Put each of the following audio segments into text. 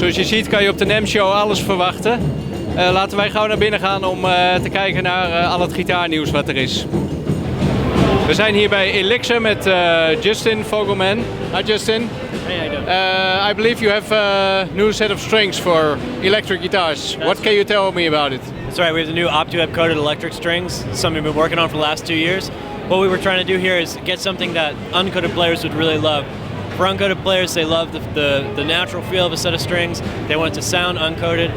Zoals je ziet kan je op de NAMM Show alles verwachten. Laten wij gauw naar binnen gaan om te kijken naar al het gitaarnieuws wat er is. We zijn hier bij Elixir met Justin Vogelman. Hi Justin. Hey, how you doing? I believe you have a new set of strings for electric guitars. What can you tell me about it? That's right, we have the new OptiWeb coated electric strings. It's something we've been working on for the last 2 years. What we were trying to do here is get something that uncoated players would really love. For uncoated players, they love the natural feel of a set of strings. They want it to sound uncoated,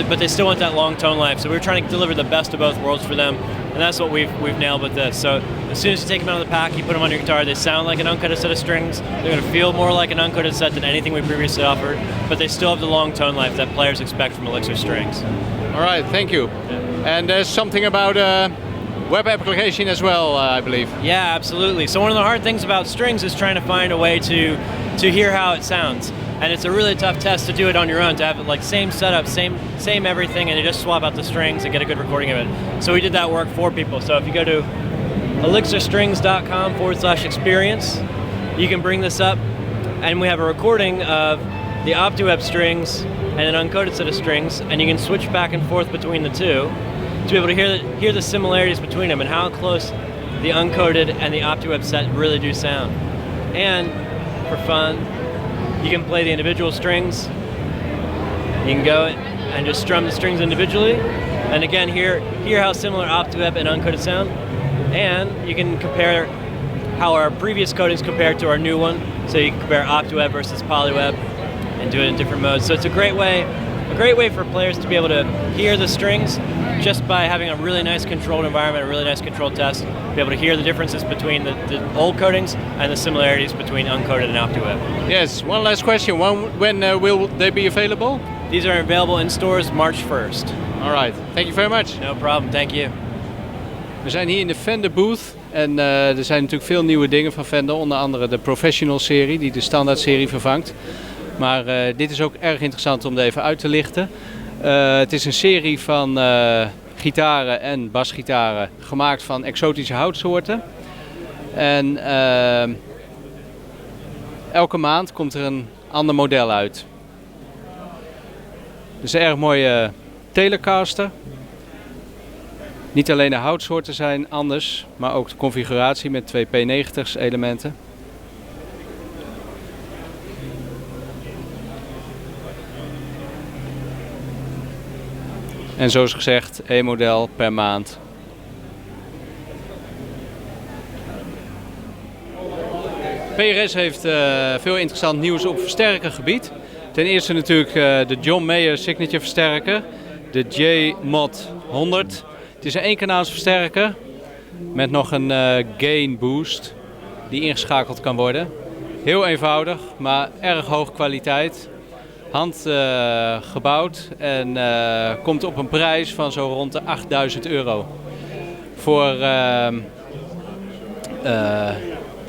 but they still want that long tone life. So we were trying to deliver the best of both worlds for them, and that's what we've nailed with this. So as soon as you take them out of the pack, you put them on your guitar, they sound like an uncoated set of strings. They're going to feel more like an uncoated set than anything we previously offered, but they still have the long tone life that players expect from Elixir strings. All right, thank you. Yeah. And there's something about web application as well, I believe. Yeah, absolutely. So one of the hard things about strings is trying to find a way to hear how it sounds. And it's a really tough test to do it on your own, to have it like same setup, same everything, and you just swap out the strings and get a good recording of it. So we did that work for people. So if you go to elixirstrings.com/experience, you can bring this up, and we have a recording of the OptiWeb strings and an uncoated set of strings, and you can switch back and forth between the two to be able to hear the similarities between them and how close the uncoated and the OptiWeb set really do sound. And for fun, you can play the individual strings. You can go and just strum the strings individually, and again hear how similar OptiWeb and uncoated sound. And you can compare how our previous coatings compare to our new one. So you can compare OptiWeb versus PolyWeb and do it in different modes. So it's a great way for players to be able to hear the strings just by having a really nice controlled environment, a really nice controlled test, be able to hear the differences between the old coatings and the similarities between uncoated and OptiWeb. Yes, one last question. When will they be available? These are available in stores March 1st. All right, thank you very much. No problem, thank you. We zijn hier in de Fender booth en er zijn natuurlijk veel nieuwe dingen van Fender, onder andere de Professional serie die de standaard serie vervangt. Maar dit is ook erg interessant om er even uit te lichten. Het is een serie van gitaren en basgitaren gemaakt van exotische houtsoorten. En elke maand komt er een ander model uit. Het is een erg mooie Telecaster. Niet alleen de houtsoorten zijn anders, maar ook de configuratie met 2 P90's elementen. En zoals gezegd, 1 model per maand. PRS heeft veel interessant nieuws op versterkergebied. Ten eerste natuurlijk de John Mayer Signature versterker, de J-Mod 100. Het is een eenkanaals versterker met nog een gain boost die ingeschakeld kan worden. Heel eenvoudig, maar erg hoge kwaliteit. Hand gebouwd en komt op een prijs van zo rond de €8.000. Voor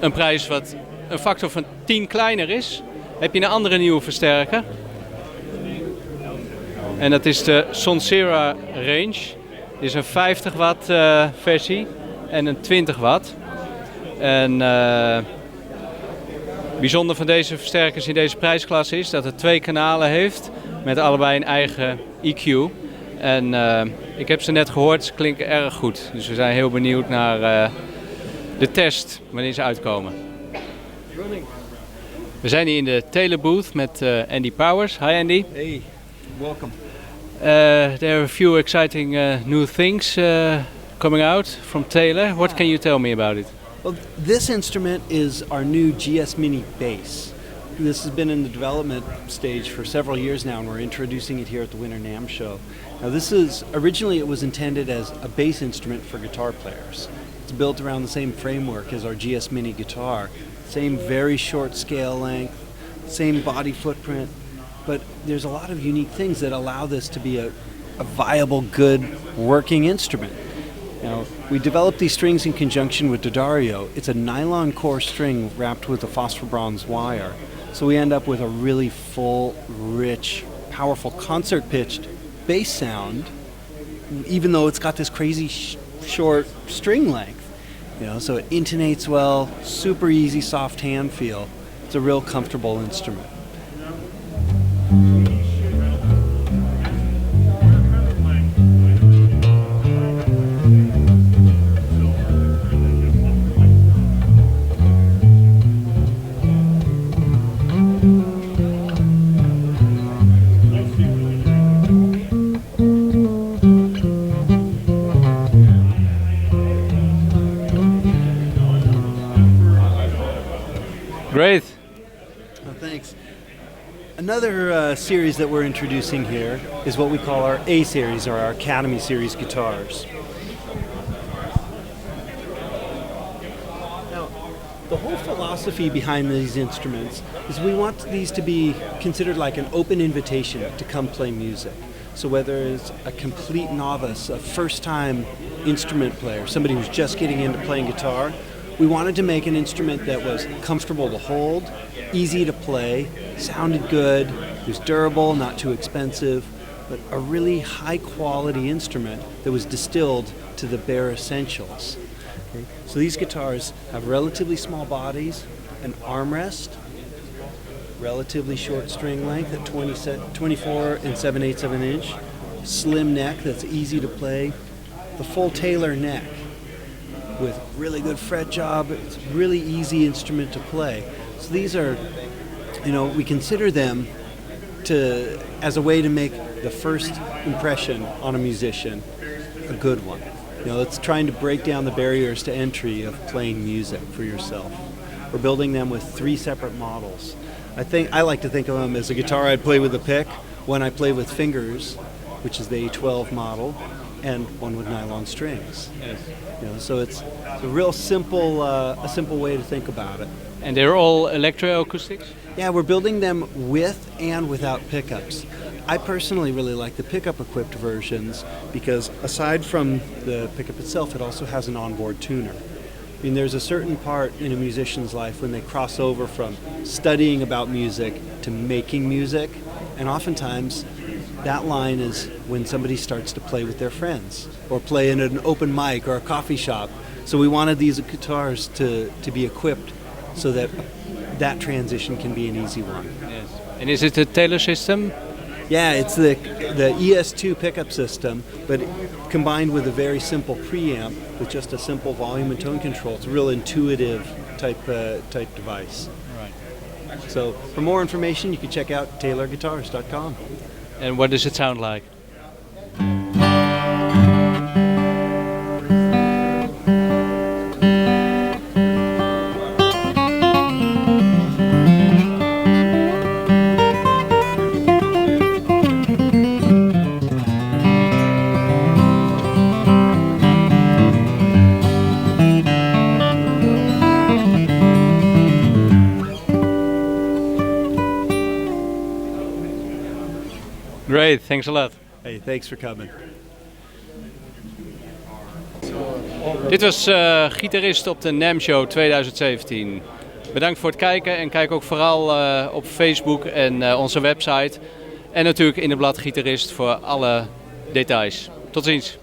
een prijs wat een factor van 10 kleiner is, heb je een andere nieuwe versterker. En dat is de Sonsera Range. Dit is een 50 watt versie en een 20 watt. En bijzonder van deze versterkers in deze prijsklasse is dat het 2 kanalen heeft met allebei een eigen EQ. En ik heb ze net gehoord, ze klinken erg goed. Dus we zijn heel benieuwd naar de test wanneer ze uitkomen. We zijn hier in de telebooth met Andy Powers. Hi Andy. Hey, welcome. There are a few exciting new things coming out from Taylor. What can you tell me about it? Well, this instrument is our new GS Mini bass. This has been in the development stage for several years now, and we're introducing it here at the Winter NAMM Show. Now, originally it was intended as a bass instrument for guitar players. It's built around the same framework as our GS Mini guitar. Same very short scale length, same body footprint, but there's a lot of unique things that allow this to be a viable, good working instrument. Now, we developed these strings in conjunction with D'Addario. It's a nylon core string wrapped with a phosphor bronze wire. So we end up with a really full, rich, powerful concert-pitched bass sound, even though it's got this crazy short string length. So it intonates well, super easy, soft hand feel. It's a real comfortable instrument. Great. Well, thanks. Another series that we're introducing here is what we call our A series, or our Academy series guitars. Now, the whole philosophy behind these instruments is we want these to be considered like an open invitation to come play music. So whether it's a complete novice, a first-time instrument player, somebody who's just getting into playing guitar, we wanted to make an instrument that was comfortable to hold, easy to play, sounded good, was durable, not too expensive, but a really high-quality instrument that was distilled to the bare essentials. Okay? So these guitars have relatively small bodies, an armrest, relatively short string length at 24 and 7/8 of an inch, slim neck that's easy to play, the full Taylor neck with really good fret job. It's a really easy instrument to play. So these are, we consider them as a way to make the first impression on a musician a good one. It's trying to break down the barriers to entry of playing music for yourself. We're building them with 3 separate models. I like to think of them as a guitar I'd play with a pick, one I play with fingers, which is the A12 model, and one with nylon strings. Yes. So it's a real simple way to think about it. And they're all electroacoustics? Yeah, we're building them with and without pickups. I personally really like the pickup-equipped versions because aside from the pickup itself, it also has an onboard tuner. I mean, there's a certain part in a musician's life when they cross over from studying about music to making music, and oftentimes that line is when somebody starts to play with their friends or play in an open mic or a coffee shop. So we wanted these guitars to be equipped so that transition can be an easy one. Yes. And is it a Taylor system? Yeah, it's the ES2 pickup system, but combined with a very simple preamp with just a simple volume and tone control. It's a real intuitive type device. Right. So for more information, you can check out taylorguitars.com. And what does it sound like? Great, thanks a lot. Hey, thanks for coming. Dit was gitarist op de NAMM Show 2017. Bedankt voor het kijken en kijk ook vooral op Facebook en onze website. En natuurlijk in het blad Gitarist voor alle details. Tot ziens.